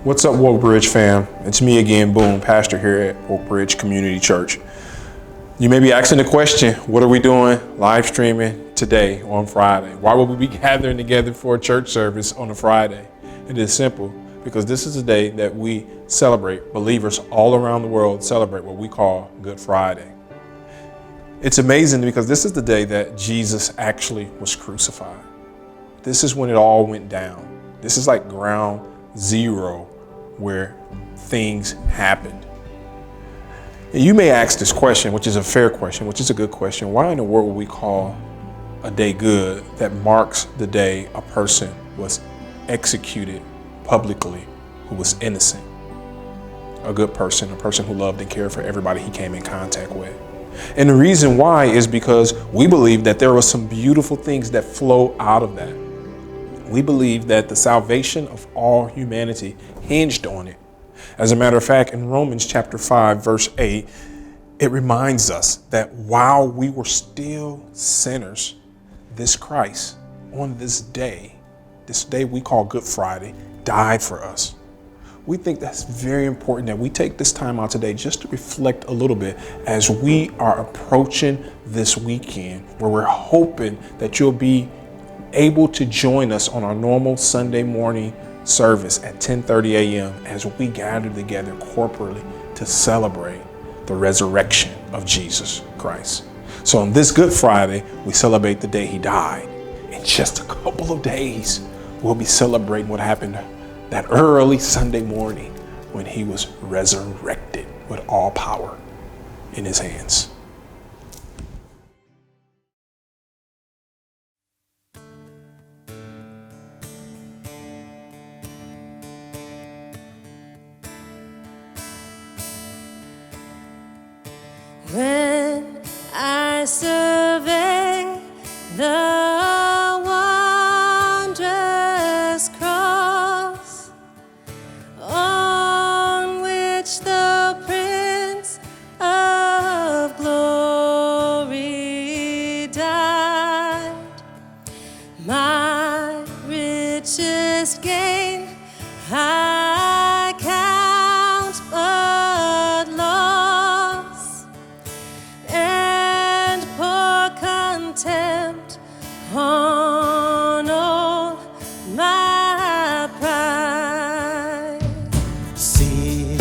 What's up, Oak Bridge fam? It's me again, Boone, pastor here at Oak Bridge Community Church. You may be asking the question, what are we doing live streaming today on Friday? Why would we be gathering together for a church service on a Friday? It is simple, because this is a day that we celebrate, believers all around the world celebrate what we call Good Friday. It's amazing because this is the day that Jesus actually was crucified. This is when it all went down. This is like ground zero where things happened. And you may ask this question, which is a fair question, which is a good question. Why in the world would we call a day good that marks the day a person was executed publicly who was innocent? A good person, a person who loved and cared for everybody he came in contact with. And the reason why is because we believe that there were some beautiful things that flow out of that. We believe that the salvation of all humanity hinged on it. As a matter of fact, in Romans chapter 5, verse 8, it reminds us that while we were still sinners, this Christ, on this day we call Good Friday, died for us. We think that's very important that we take this time out today just to reflect a little bit as we are approaching this weekend, where we're hoping that you'll be able to join us on our normal Sunday morning service at 10:30 a.m. as we gather together corporately to celebrate the resurrection of Jesus Christ. So on this Good Friday, we celebrate the day he died. In just a couple of days, we'll be celebrating what happened that early Sunday morning when he was resurrected with all power in his hands. When I survey the wondrous cross on which the Prince of Glory died, my richest gain I count but loss, and pour contempt on all my pride. See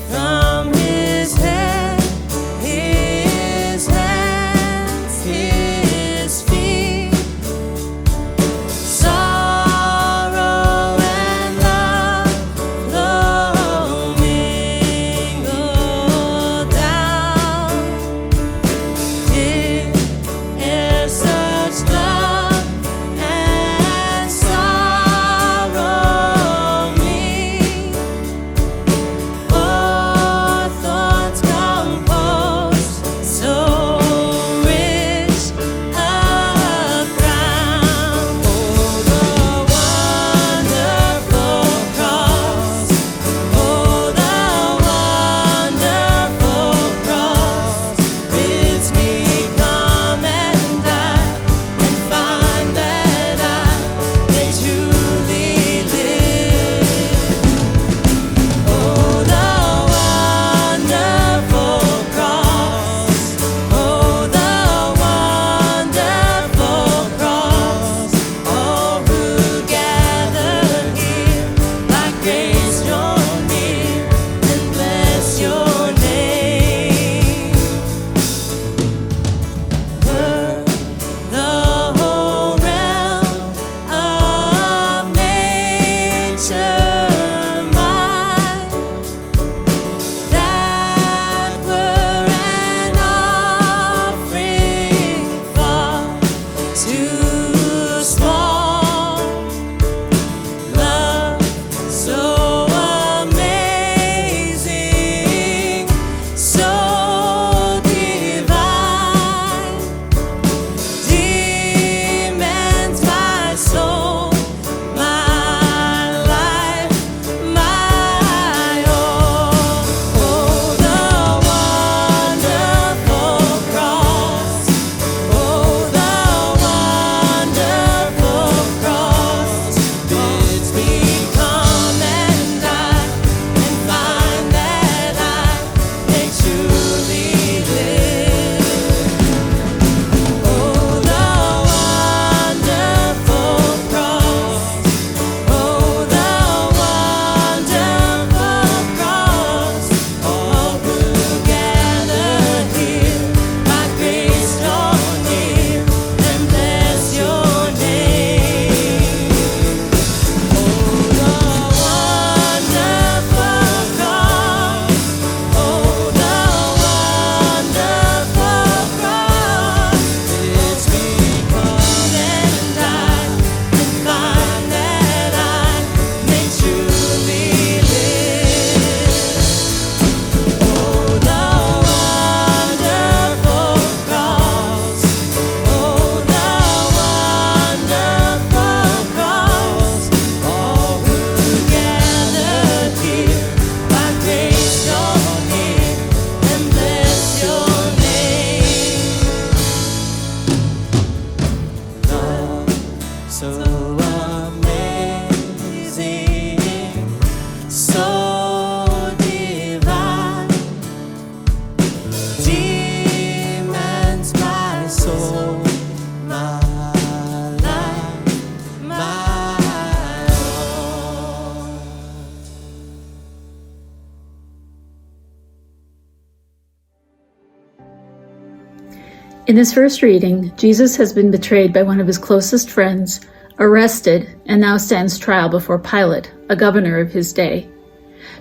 From his head, his hands, his feet, sorrow and love flow mingled down. If such love In this first reading, Jesus has been betrayed by one of his closest friends, arrested, and now stands trial before Pilate, a governor of his day.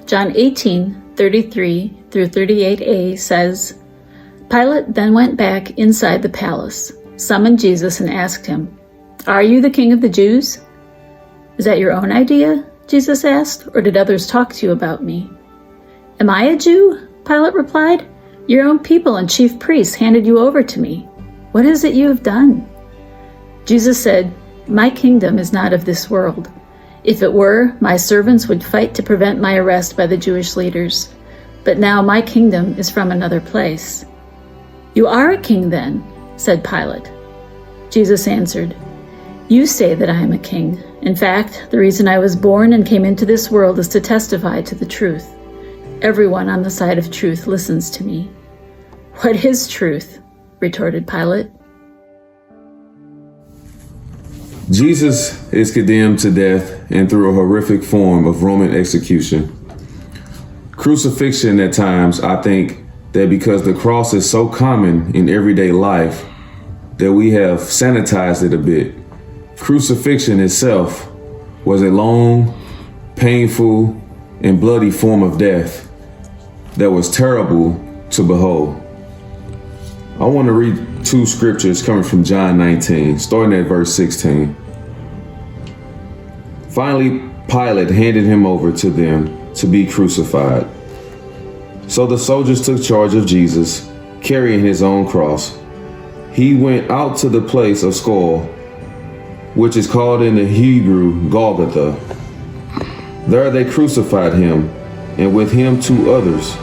John 18:33 through 38a says, Pilate then went back inside the palace, summoned Jesus, and asked him, "Are you the king of the Jews?" "Is that your own idea?" Jesus asked, "or did others talk to you about me?" "Am I a Jew?" Pilate replied. "Your own people and chief priests handed you over to me. What is it you have done?" Jesus said, "My kingdom is not of this world. If it were, my servants would fight to prevent my arrest by the Jewish leaders. But now my kingdom is from another place." "You are a king then," said Pilate. Jesus answered, "You say that I am a king. In fact, the reason I was born and came into this world is to testify to the truth. Everyone on the side of truth listens to me." "What is truth?" retorted Pilate. Jesus is condemned to death and through a horrific form of Roman execution. Crucifixion at times, I think that because the cross is so common in everyday life that we have sanitized it a bit. Crucifixion itself was a long, painful, and bloody form of death that was terrible to behold. I want to read two scriptures coming from John 19, starting at verse 16. Finally, Pilate handed him over to them to be crucified. So the soldiers took charge of Jesus, carrying his own cross. He went out to the place of skull, which is called in the Hebrew Golgotha. There they crucified him, and with him two others,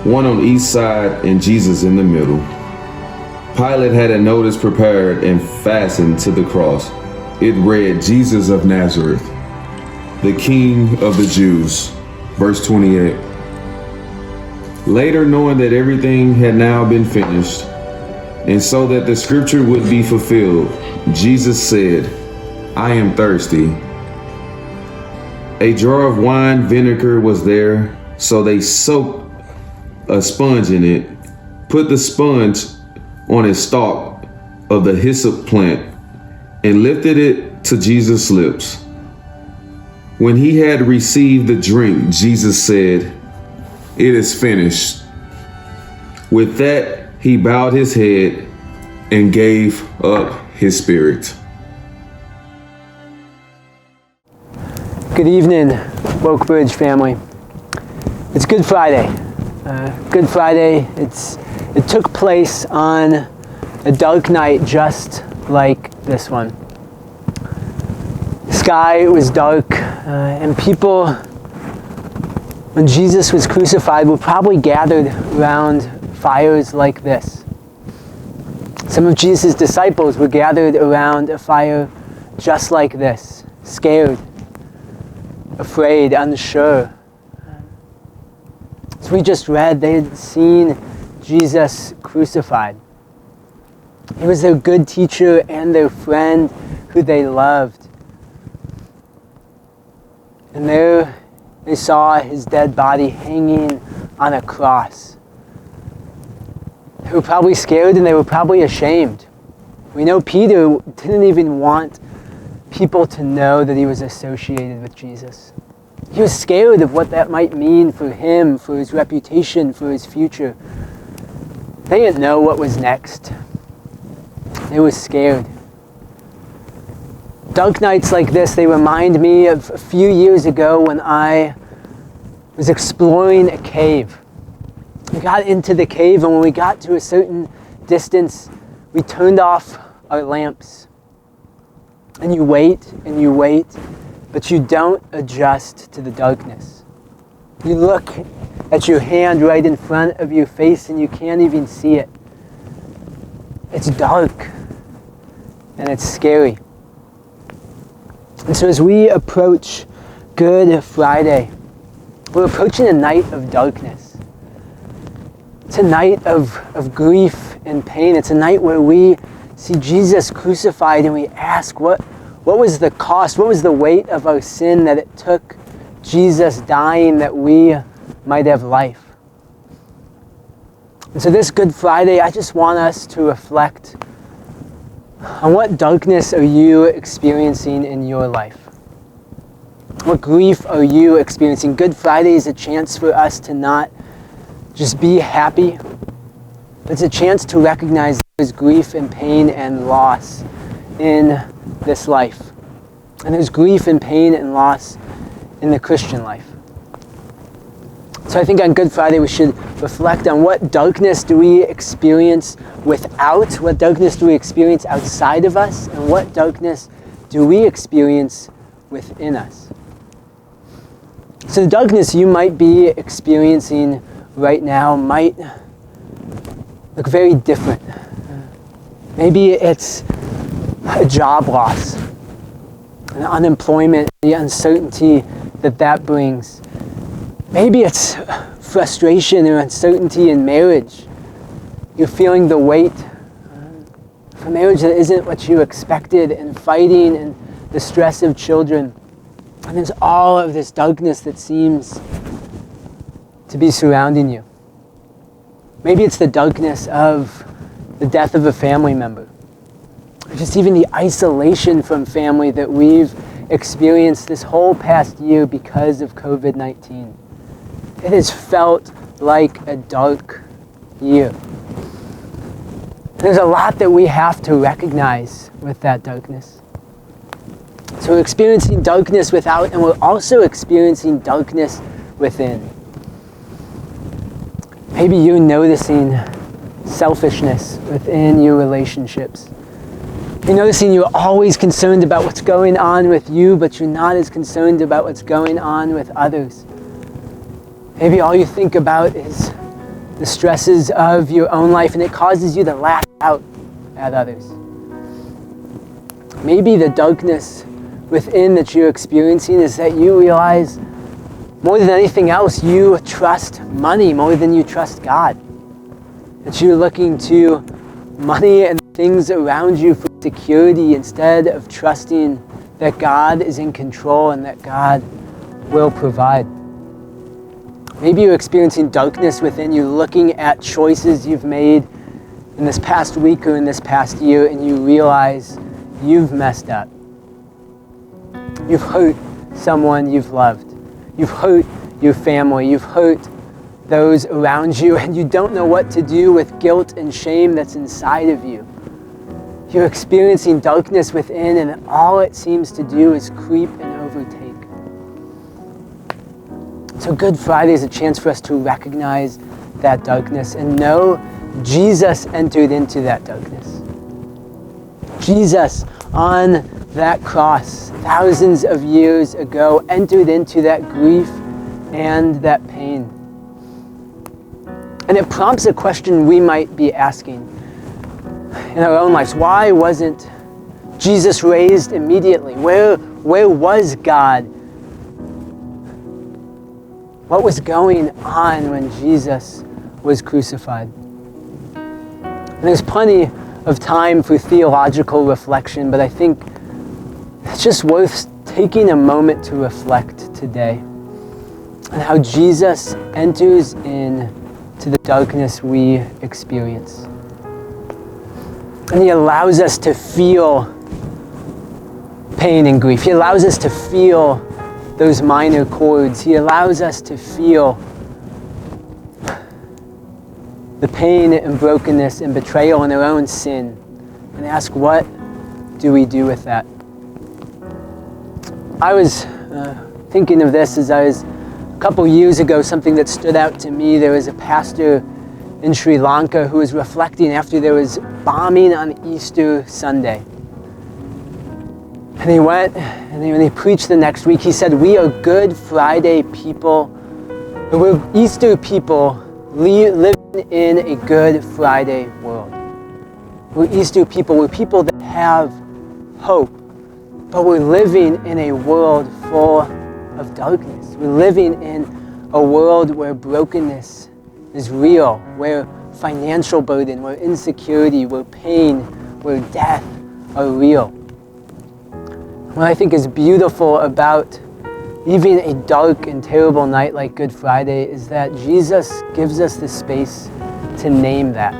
one on each side and Jesus in the middle. Pilate had a notice prepared and fastened to the cross. It read, "Jesus of Nazareth, the King of the Jews." Verse 28. Later, knowing that everything had now been finished, and so that the scripture would be fulfilled, Jesus said, "I am thirsty." A jar of wine vinegar was there, so they soaked a sponge in it, put the sponge on a stalk of the hyssop plant, and lifted it to Jesus' lips. When he had received the drink, Jesus said, "It is finished." With that, he bowed his head and gave up his spirit. Good evening, Oak Bridge family. It's Good Friday. Good Friday, it took place on a dark night just like this one. The sky was dark, and people, when Jesus was crucified, were probably gathered around fires like this. Some of Jesus' disciples were gathered around a fire just like this, scared, afraid, unsure. As we just read, they had seen Jesus crucified. He was their good teacher and their friend who they loved. And there they saw his dead body hanging on a cross. They were probably scared and they were probably ashamed. We know Peter didn't even want people to know that he was associated with Jesus. He was scared of what that might mean for him, for his reputation, for his future. They didn't know what was next. They were scared. Dark nights like this, they remind me of a few years ago when I was exploring a cave. We got into the cave, and when we got to a certain distance, we turned off our lamps. And you wait, but you don't adjust to the darkness. You look at your hand right in front of your face and you can't even see it. It's dark and it's scary. And so as we approach Good Friday, we're approaching a night of darkness. It's a night of grief and pain. It's a night where we see Jesus crucified and we ask, what was the cost? What was the weight of our sin that it took Jesus dying that we might have life? And so this Good Friday, I just want us to reflect on what darkness are you experiencing in your life? What grief are you experiencing? Good Friday is a chance for us to not just be happy. It's a chance to recognize there's grief and pain and loss in this life. And there's grief and pain and loss in the Christian life. So I think on Good Friday we should reflect on what darkness do we experience without, what darkness do we experience outside of us, and what darkness do we experience within us. So the darkness you might be experiencing right now might look very different. Maybe it's a job loss, an unemployment, the uncertainty that brings. Maybe it's frustration or uncertainty in marriage. You're feeling the weight of a marriage that isn't what you expected, and fighting and the stress of children. And there's all of this darkness that seems to be surrounding you. Maybe it's the darkness of the death of a family member, or just even the isolation from family that we've experienced this whole past year because of COVID-19. It has felt like a dark year. There's a lot that we have to recognize with that darkness. So we're experiencing darkness without, and we're also experiencing darkness within. Maybe you're noticing selfishness within your relationships. You're noticing you're always concerned about what's going on with you, but you're not as concerned about what's going on with others. Maybe all you think about is the stresses of your own life, and it causes you to lash out at others. Maybe the darkness within that you're experiencing is that you realize more than anything else, you trust money more than you trust God. That you're looking to money and things around you for security instead of trusting that God is in control and that God will provide. Maybe you're experiencing darkness within you, looking at choices you've made in this past week or in this past year, and you realize you've messed up. You've hurt someone you've loved. You've hurt your family. You've hurt those around you, and you don't know what to do with guilt and shame that's inside of you. You're experiencing darkness within, and all it seems to do is creep and overtake. So Good Friday is a chance for us to recognize that darkness and know Jesus entered into that darkness. Jesus on that cross thousands of years ago entered into that grief and that pain. And it prompts a question we might be asking in our own lives. Why wasn't Jesus raised immediately? Where was God? What was going on when Jesus was crucified? And there's plenty of time for theological reflection, but I think it's just worth taking a moment to reflect today on how Jesus enters into the darkness we experience. And he allows us to feel pain and grief. He allows us to feel those minor chords. He allows us to feel the pain and brokenness and betrayal and our own sin, and ask, what do we do with that? I was thinking of this as I was, a couple years ago, something that stood out to me. There was a pastor in Sri Lanka who was reflecting after there was bombing on Easter Sunday. And he went, and when he preached the next week, he said, we are Good Friday people. We're Easter people living in a Good Friday world. We're Easter people. We're people that have hope. But we're living in a world full of darkness. We're living in a world where brokenness is real, where financial burden, where insecurity, where pain, where death are real. What I think is beautiful about even a dark and terrible night like Good Friday is that Jesus gives us the space to name that.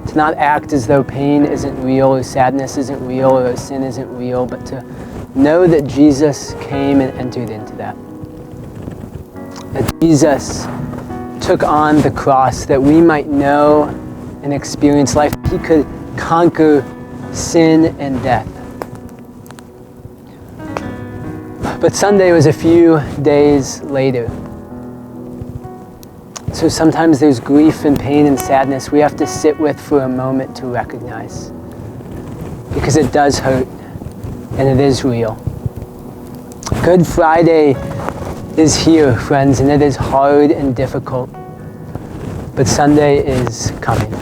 To not act as though pain isn't real, or sadness isn't real, or sin isn't real, but to know that Jesus came and entered into that. That Jesus took on the cross that we might know and experience life. He could conquer sin and death. But Sunday was a few days later. So sometimes there's grief and pain and sadness we have to sit with for a moment to recognize. Because it does hurt, and it is real. Good Friday is here, friends, and it is hard and difficult. But Sunday is coming.